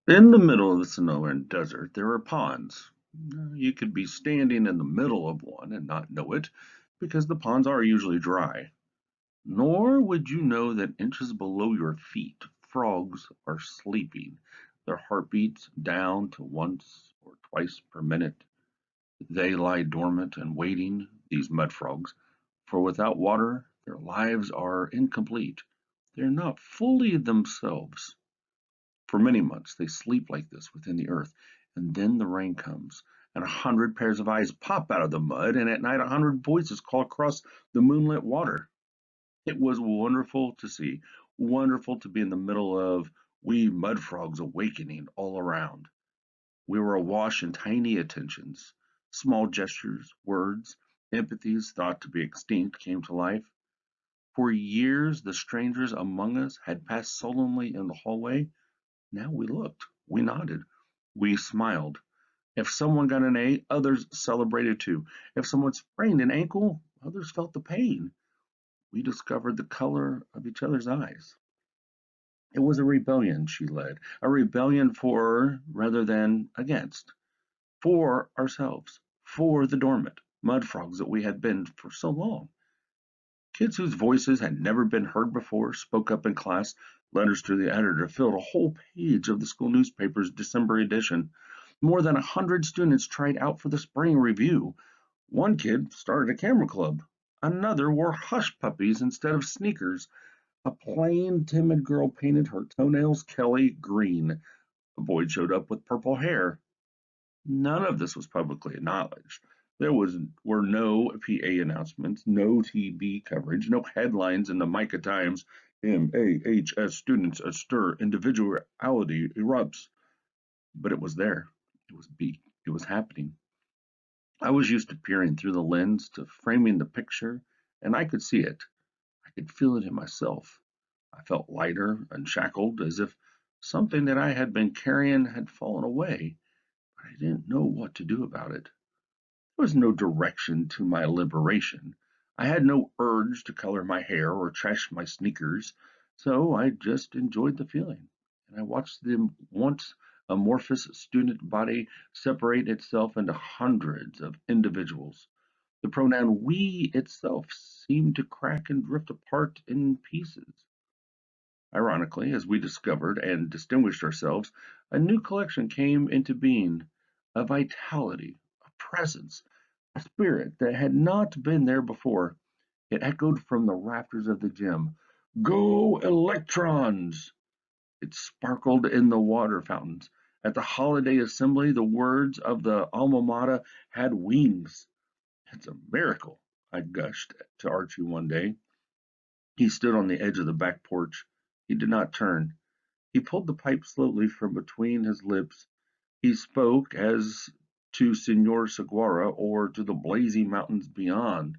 In the middle of the Sonoran Desert, there are ponds. You could be standing in the middle of one and not know it because the ponds are usually dry. Nor would you know that inches below your feet, frogs are sleeping, their heartbeats down to once or twice per minute. They lie dormant and waiting, these mud frogs, for without water, their lives are incomplete. They're not fully themselves. For many months they sleep like this within the earth, and then the rain comes, and 100 pairs of eyes pop out of the mud, and at night 100 voices call across the moonlit water. It was wonderful to see, wonderful to be in the middle of we mud frogs awakening all around. We were awash in tiny attentions, small gestures, words, empathies thought to be extinct came to life. For years the strangers among us had passed solemnly in the hallway. Now we looked, we nodded, we smiled. If someone got an A, others celebrated too. If someone sprained an ankle, others felt the pain. We discovered the color of each other's eyes. It was a rebellion she led, a rebellion for rather than against, for ourselves, for the dormant mud frogs that we had been for so long. Kids whose voices had never been heard before spoke up in class. Letters to the editor filled a whole page of the school newspaper's December edition. More than 100 students tried out for the spring review. One kid started a camera club. Another wore hush puppies instead of sneakers. A plain, timid girl painted her toenails Kelly green. A boy showed up with purple hair. None of this was publicly acknowledged. Were no PA announcements, no TV coverage, no headlines in the Micah Times. MAHS students astir, individuality erupts. But it was there. It was happening. I was used to peering through the lens, to framing the picture, and I could see it. I could feel it in myself. I felt lighter, unshackled, as if something that I had been carrying had fallen away, but I didn't know what to do about it. There was no direction to my liberation. I had no urge to color my hair or trash my sneakers, so I just enjoyed the feeling. And I watched the once amorphous student body separate itself into hundreds of individuals. The pronoun we itself seemed to crack and drift apart in pieces. Ironically, as we discovered and distinguished ourselves, a new collection came into being, a vitality, a presence, a spirit that had not been there before. It echoed from the rafters of the gym. Go electrons! It sparkled in the water fountains. At the holiday assembly, the words of the alma mater had wings. It's a miracle, I gushed to Archie one day. He stood on the edge of the back porch. He did not turn. He pulled the pipe slowly from between his lips. He spoke as to Senor Seguara or to the blazing mountains beyond.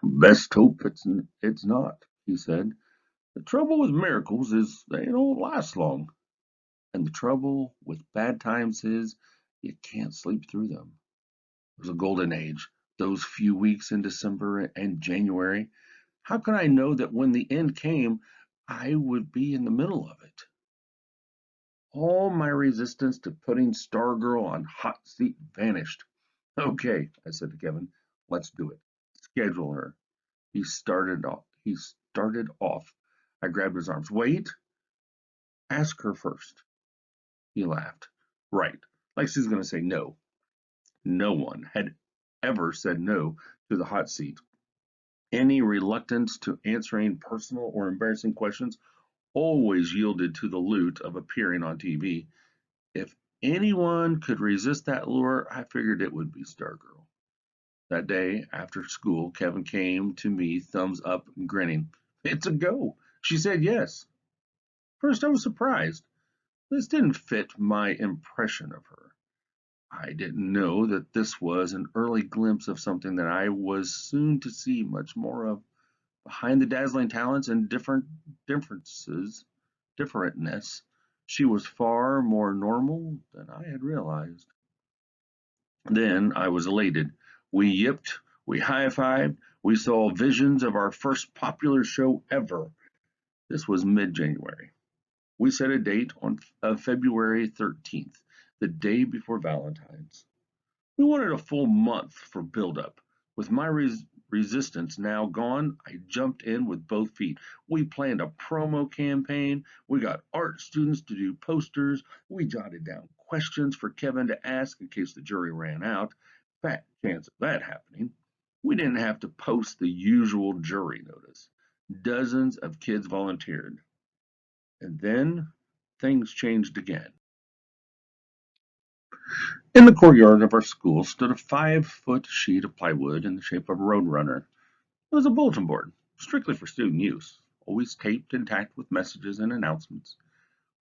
Best hope it's not, he said. The trouble with miracles is they don't last long. And the trouble with bad times is you can't sleep through them. It was a golden age, those few weeks in December and January. How can I know that when the end came, I would be in the middle of it? All my resistance to putting Stargirl on hot seat vanished. Okay, I said to Kevin, let's do it. Schedule her. He started off. I grabbed his arms. Wait, ask her first. He laughed. Right, like she's going to say no. No one had ever said no to the hot seat. Any reluctance to answering personal or embarrassing questions always yielded to the loot of appearing on TV. If anyone could resist that lure, I figured it would be Stargirl. That day, after school, Kevin came to me, thumbs up and grinning. It's a go. She said yes. First, I was surprised. This didn't fit my impression of her. I didn't know that this was an early glimpse of something that I was soon to see much more of. Behind the dazzling talents and differentness, she was far more normal than I had realized. Then I was elated. We yipped, we high-fived, we saw visions of our first popular show ever. This was mid-January. We set a date on February 13th, the day before Valentine's. We wanted a full month for build-up. With my resistance now gone, I jumped in with both feet. We planned a promo campaign. We got art students to do posters. We jotted down questions for Kevin to ask in case the jury ran out. Fat chance of that happening. We didn't have to post the usual jury notice. Dozens of kids volunteered. And then things changed again. In the courtyard of our school stood a 5-foot sheet of plywood in the shape of a roadrunner. It was a bulletin board, strictly for student use, always taped and tacked with messages and announcements.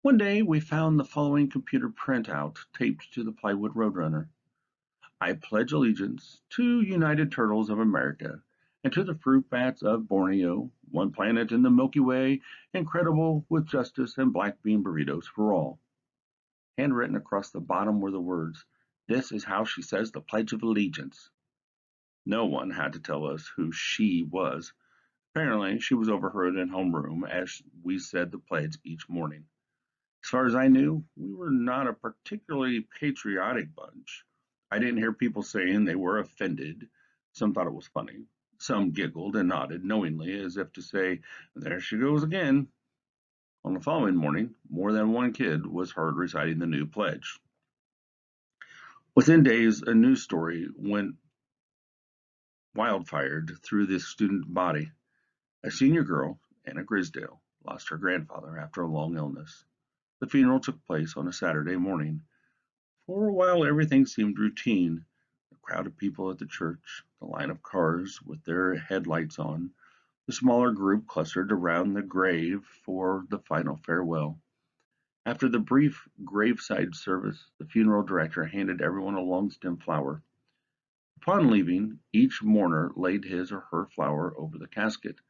One day we found the following computer printout taped to the plywood roadrunner. I pledge allegiance to United Turtles of America and to the fruit bats of Borneo, one planet in the Milky Way, incredible with justice and black bean burritos for all. Handwritten across the bottom were the words, "This is how she says the Pledge of Allegiance." No one had to tell us who she was. Apparently, she was overheard in homeroom as we said the pledge each morning. As far as I knew, we were not a particularly patriotic bunch. I didn't hear people saying they were offended. Some thought it was funny. Some giggled and nodded knowingly as if to say, "There she goes again." On the following morning, more than one kid was heard reciting the new pledge. Within days, a news story went wildfired through the student body. A senior girl, Anna Grisdale, lost her grandfather after a long illness. The funeral took place on a Saturday morning. For a while, everything seemed routine. The crowd of people at the church, the line of cars with their headlights on, the smaller group clustered around the grave for the final farewell. After the brief graveside service, the funeral director handed everyone a long stem flower. Upon leaving, each mourner laid his or her flower over the casket.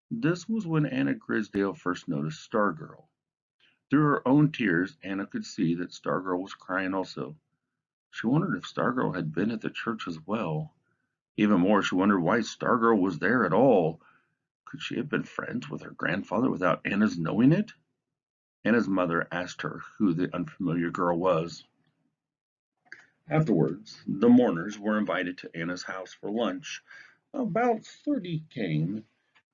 This was when Anna Grisdale first noticed Stargirl. Through her own tears, Anna could see that Stargirl was crying also. She wondered if Stargirl had been at the church as well. Even more, she wondered why Stargirl was there at all. Could she have been friends with her grandfather without Anna's knowing it? Anna's mother asked her who the unfamiliar girl was. Afterwards, the mourners were invited to Anna's house for lunch. About 30 came.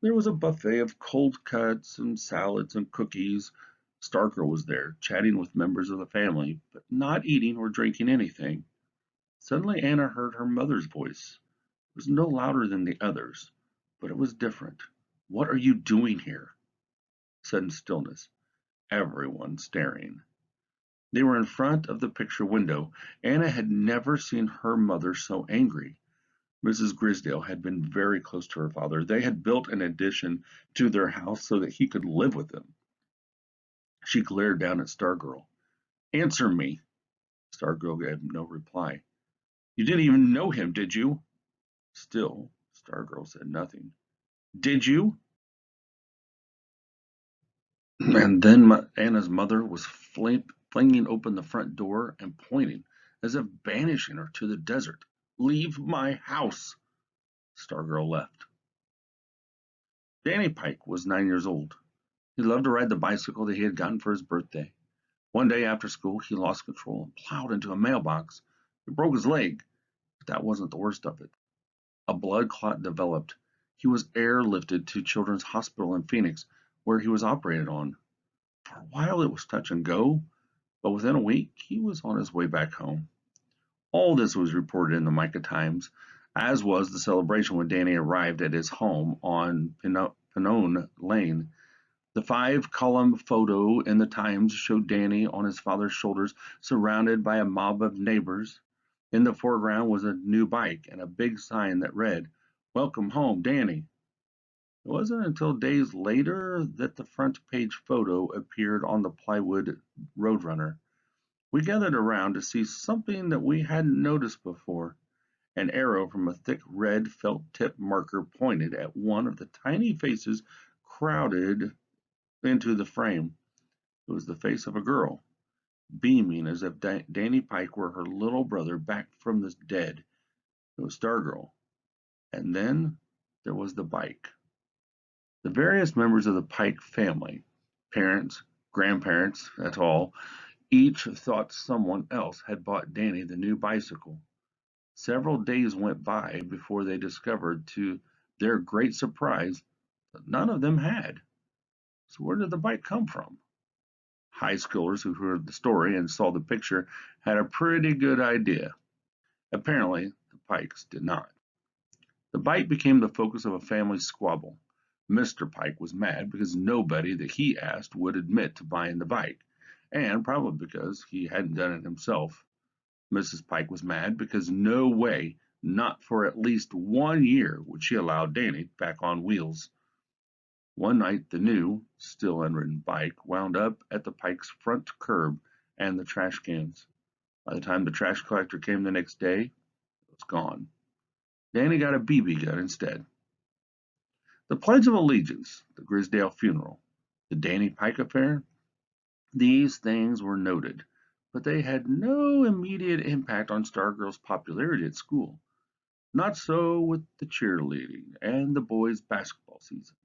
There was a buffet of cold cuts and salads and cookies. Stargirl was there, chatting with members of the family, but not eating or drinking anything. Suddenly Anna heard her mother's voice. It was no louder than the others, but it was different. "What are you doing here?" Sudden stillness. Everyone staring. They were in front of the picture window. Anna had never seen her mother so angry. Mrs. Grisdale had been very close to her father. They had built an addition to their house so that he could live with them. She glared down at Stargirl. "Answer me." Stargirl gave no reply. "You didn't even know him, did you?" Still, Stargirl said nothing. "Did you?" And then Anna's mother was flinging open the front door and pointing, as if banishing her to the desert. "Leave my house." Stargirl left. Danny Pike was 9 years old. He loved to ride the bicycle that he had gotten for his birthday. One day after school, he lost control and plowed into a mailbox. He broke his leg, but that wasn't the worst of it. A blood clot developed. He was airlifted to Children's Hospital in Phoenix, where he was operated on. For a while, it was touch and go, but within a week, he was on his way back home. All this was reported in the Micah Times, as was the celebration when Danny arrived at his home on Pinone Lane. The 5-column photo in the Times showed Danny on his father's shoulders, surrounded by a mob of neighbors. In the foreground was a new bike and a big sign that read, "Welcome home, Danny." It wasn't until days later that the front page photo appeared on the plywood Roadrunner. We gathered around to see something that we hadn't noticed before. An arrow from a thick red felt tip marker pointed at one of the tiny faces crowded into the frame. It was the face of a girl, beaming as if Danny Pike were her little brother back from the dead. It was Stargirl. And then there was the bike. The various members of the Pike family, parents, grandparents, that's all. Each thought someone else had bought Danny the new bicycle. Several days went by before they discovered, to their great surprise, that none of them had. So where did the bike come from? High schoolers who heard the story and saw the picture had a pretty good idea. Apparently, the Pikes did not. The bike became the focus of a family squabble. Mr. Pike was mad because nobody that he asked would admit to buying the bike, and probably because he hadn't done it himself. Mrs. Pike was mad because no way, not for at least 1 year, would she allow Danny back on wheels. One night the new, still unridden bike wound up at the Pikes' front curb and the trash cans. By the time the trash collector came the next day, it was gone. Danny got a BB gun instead. The Pledge of Allegiance, the Grisdale funeral, the Danny Pike affair, these things were noted, but they had no immediate impact on Stargirl's popularity at school. Not so with the cheerleading and the boys' basketball season.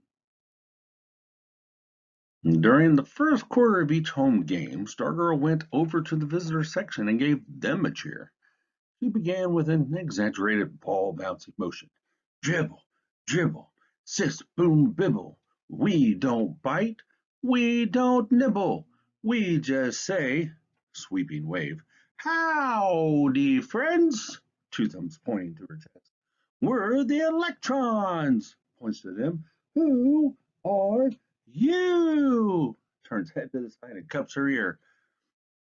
During the first quarter of each home game, Stargirl went over to the visitor section and gave them a cheer. She began with an exaggerated ball bouncing motion. Dribble, dribble, sis boom bibble. We don't bite, we don't nibble. We just say, sweeping wave, howdy, friends. Two thumbs pointing to her chest. We're the electrons, points to them. Who are you? Turns head to the side and cups her ear.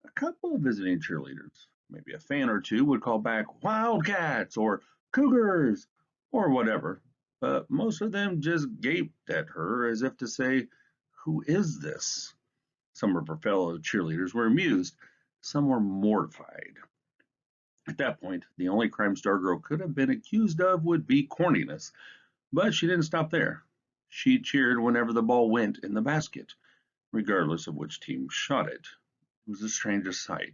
A couple of visiting cheerleaders, maybe a fan or two, would call back Wildcats or Cougars or whatever, but most of them just gaped at her as if to say, who is this? Some of her fellow cheerleaders were amused, some were mortified. At that point, the only crime Stargirl could have been accused of would be corniness, but she didn't stop there. She cheered whenever the ball went in the basket, regardless of which team shot it. It was the strangest sight.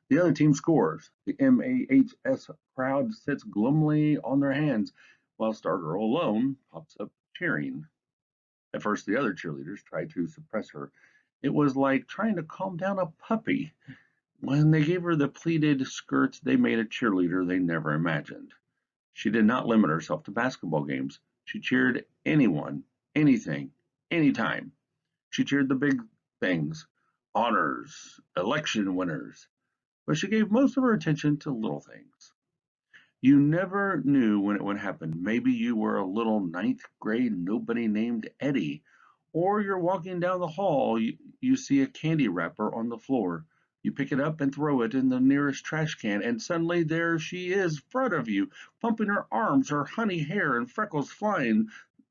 The other team scores. The MAHS crowd sits glumly on their hands, while Stargirl alone pops up cheering. At first, the other cheerleaders tried to suppress her. It was like trying to calm down a puppy. When they gave her the pleated skirts, they made a cheerleader they never imagined. She did not limit herself to basketball games. She cheered anyone, anything, anytime. She cheered the big things, honors, election winners, but she gave most of her attention to little things. You never knew when it would happen. Maybe you were a little ninth grade nobody named Eddie, or you're walking down the hall, you see a candy wrapper on the floor. You pick it up and throw it in the nearest trash can, and suddenly there she is in front of you, pumping her arms, her honey hair and freckles flying,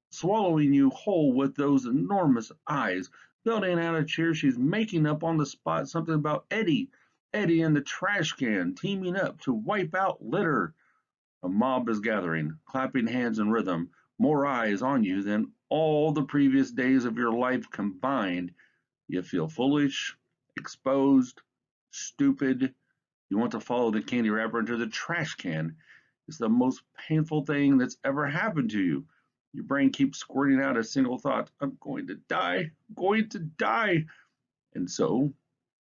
swallowing you whole with those enormous eyes. Building out a cheer, she's making up on the spot something about Eddie. Eddie and the trash can teaming up to wipe out litter. A mob is gathering, clapping hands in rhythm, more eyes on you than all the previous days of your life combined. You feel foolish, exposed, stupid. You want to follow the candy wrapper into the trash can. It's the most painful thing that's ever happened to you. Your brain keeps squirting out a single thought: I'm going to die, I'm going to die. And so,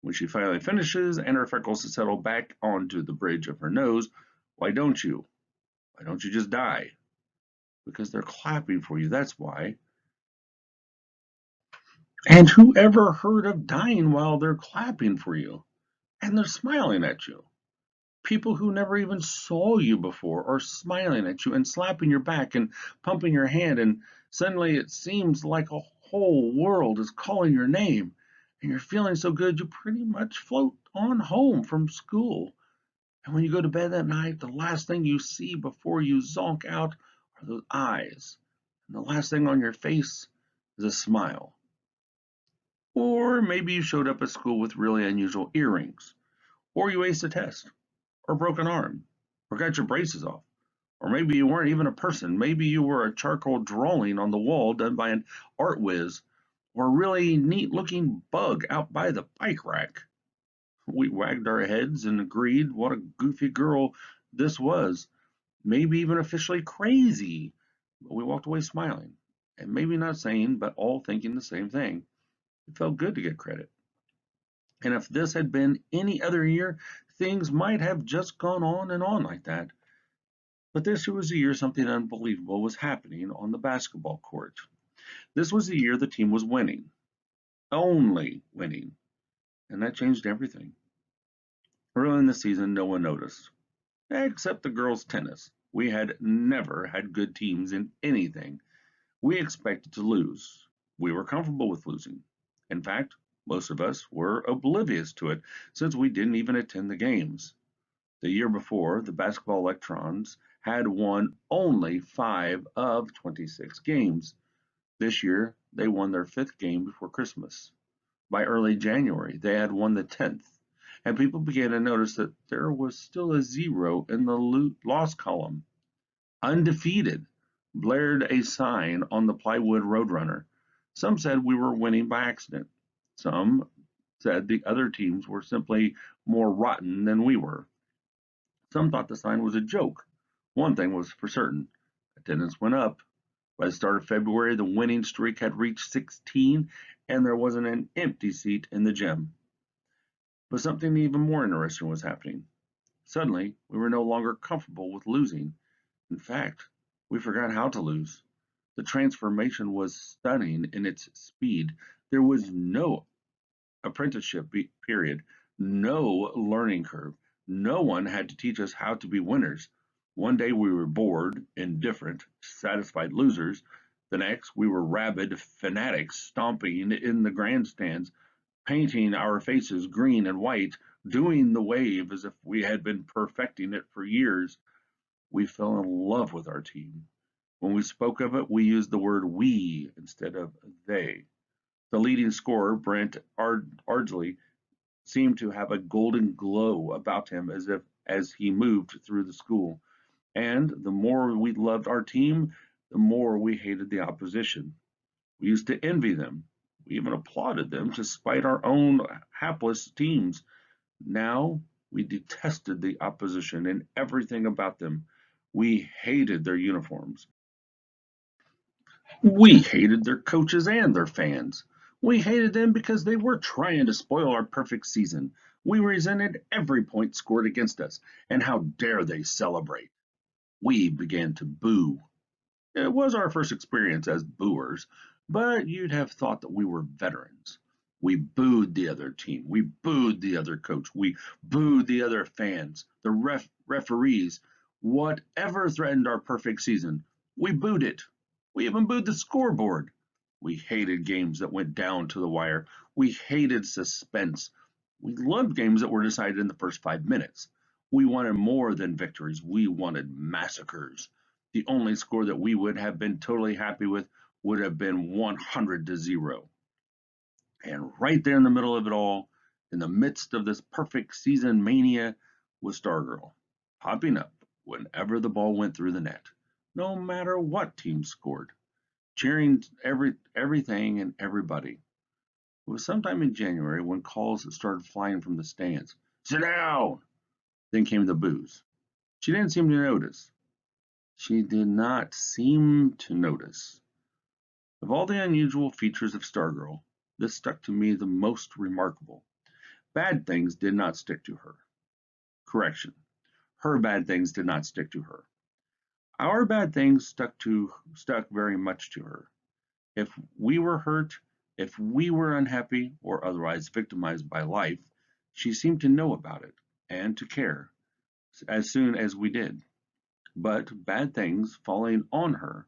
when she finally finishes and her freckles settle back onto the bridge of her nose, why don't you? Why don't you just die? Because they're clapping for you, that's why. And who ever heard of dying while they're clapping for you? And they're smiling at you. People who never even saw you before are smiling at you and slapping your back and pumping your hand, and suddenly it seems like a whole world is calling your name, and you're feeling so good you pretty much float on home from school. And when you go to bed that night, the last thing you see before you zonk out are those eyes, and the last thing on your face is a smile. Or maybe you showed up at school with really unusual earrings, or you aced a test, or broke an arm, or got your braces off. Or maybe you weren't even a person. Maybe you were a charcoal drawing on the wall done by an art whiz, or a really neat looking bug out by the bike rack. We wagged our heads and agreed what a goofy girl this was, maybe even officially crazy. But we walked away smiling, and maybe not saying, but all thinking the same thing. It felt good to get credit. And if this had been any other year, things might have just gone on and on like that. But this was the year something unbelievable was happening on the basketball court. This was the year the team was winning, only winning, and that changed everything. Early in the season, no one noticed, except the girls' tennis. We had never had good teams in anything. We expected to lose. We were comfortable with losing. In fact, most of us were oblivious to it since we didn't even attend the games. The year before, the basketball electrons had won only 5 of 26 games. This year, they won their 5th game before Christmas. By early January, they had won the 10th, and people began to notice that there was still a 0 in the loss column. Undefeated blared a sign on the plywood Roadrunner. Some said we were winning by accident. Some said the other teams were simply more rotten than we were. Some thought the sign was a joke. One thing was for certain, attendance went up. By the start of February, the winning streak had reached 16, and there wasn't an empty seat in the gym. But something even more interesting was happening. Suddenly, we were no longer comfortable with losing. In fact, we forgot how to lose. The transformation was stunning in its speed. There was no apprenticeship period, no learning curve. No one had to teach us how to be winners. One day we were bored, indifferent, satisfied losers. The next, we were rabid fanatics stomping in the grandstands, painting our faces green and white, doing the wave as if we had been perfecting it for years. We fell in love with our team. When we spoke of it, we used the word we instead of they. The leading scorer, Brent Ardsley, seemed to have a golden glow about him as he moved through the school. And the more we loved our team, the more we hated the opposition. We used to envy them. We even applauded them despite our own hapless teams. Now we detested the opposition and everything about them. We hated their uniforms. We hated their coaches and their fans. We hated them because they were trying to spoil our perfect season. We resented every point scored against us, and how dare they celebrate. We began to boo. It was our first experience as booers, but you'd have thought that we were veterans. We booed the other team. We booed the other coach. We booed the other fans, the referees, whatever threatened our perfect season. We booed it. We even booed the scoreboard. We hated games that went down to the wire. We hated suspense. We loved games that were decided in the first 5 minutes. We wanted more than victories. We wanted massacres. The only score that we would have been totally happy with would have been 100-0. And right there in the middle of it all, in the midst of this perfect season mania, was Stargirl, popping up whenever the ball went through the net, no matter what team scored, cheering everything and everybody. It was sometime in January when calls started flying from the stands. Sit down! Then came the boos. She didn't seem to notice. She did not seem to notice. Of all the unusual features of Stargirl, this stuck to me the most remarkable. Bad things did not stick to her. Correction. Her bad things did not stick to her. Our bad things stuck very much to her. If we were hurt, if we were unhappy or otherwise victimized by life, she seemed to know about it and to care as soon as we did. But bad things falling on her,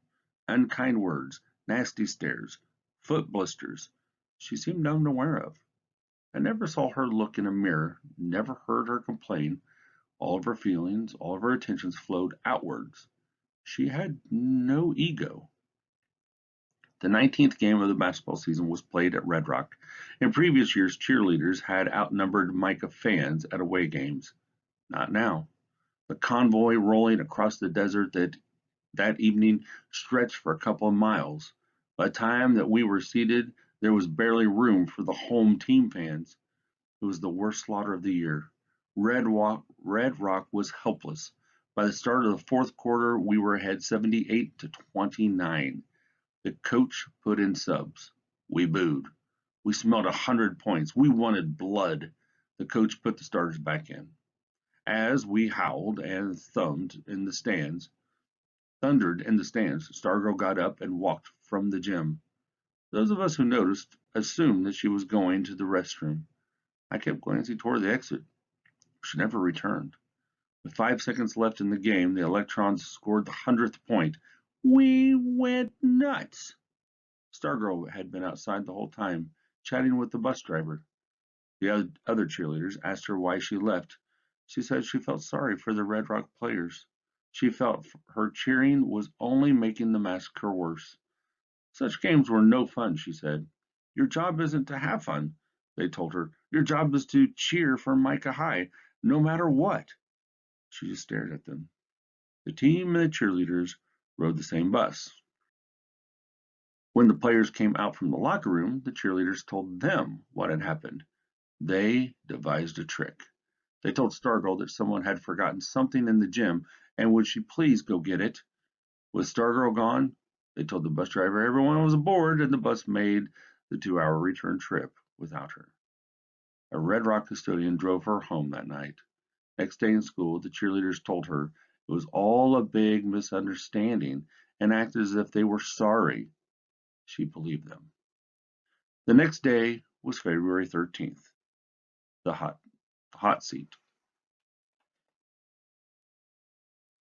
unkind words, nasty stares, foot blisters, she seemed unaware of. I never saw her look in a mirror, never heard her complain. All of her feelings, all of her attentions flowed outwards. She had no ego. The 19th game of the basketball season was played at Red Rock. In previous years, cheerleaders had outnumbered Micah fans at away games. Not now. The convoy rolling across the desert that evening stretched for a couple of miles. By the time that we were seated, there was barely room for the home team fans. It was the worst slaughter of the year. Red Rock was helpless. By the start of the fourth quarter, we were ahead 78-29. The coach put in subs. We booed. We smelled 100 points. We wanted blood. The coach put the starters back in. As we howled and thundered in the stands, Stargirl got up and walked from the gym. Those of us who noticed assumed that she was going to the restroom. I kept glancing toward the exit. She never returned. With 5 seconds left in the game, the Electrons scored the 100th point. We went nuts. Stargirl had been outside the whole time, chatting with the bus driver. The other cheerleaders asked her why she left. She said she felt sorry for the Red Rock players. She felt her cheering was only making the massacre worse. Such games were no fun, she said. Your job isn't to have fun, they told her. Your job is to cheer for Micah High, no matter what. She just stared at them. The team and the cheerleaders rode the same bus. When the players came out from the locker room, the cheerleaders told them what had happened. They devised a trick. They told Stargirl that someone had forgotten something in the gym and would she please go get it. With Stargirl gone, they told the bus driver everyone was aboard and the bus made the 2-hour return trip without her. A Red Rock custodian drove her home that night. Next day in school, the cheerleaders told her it was all a big misunderstanding and acted as if they were sorry. She believed them. The next day was February 13th, the hot seat.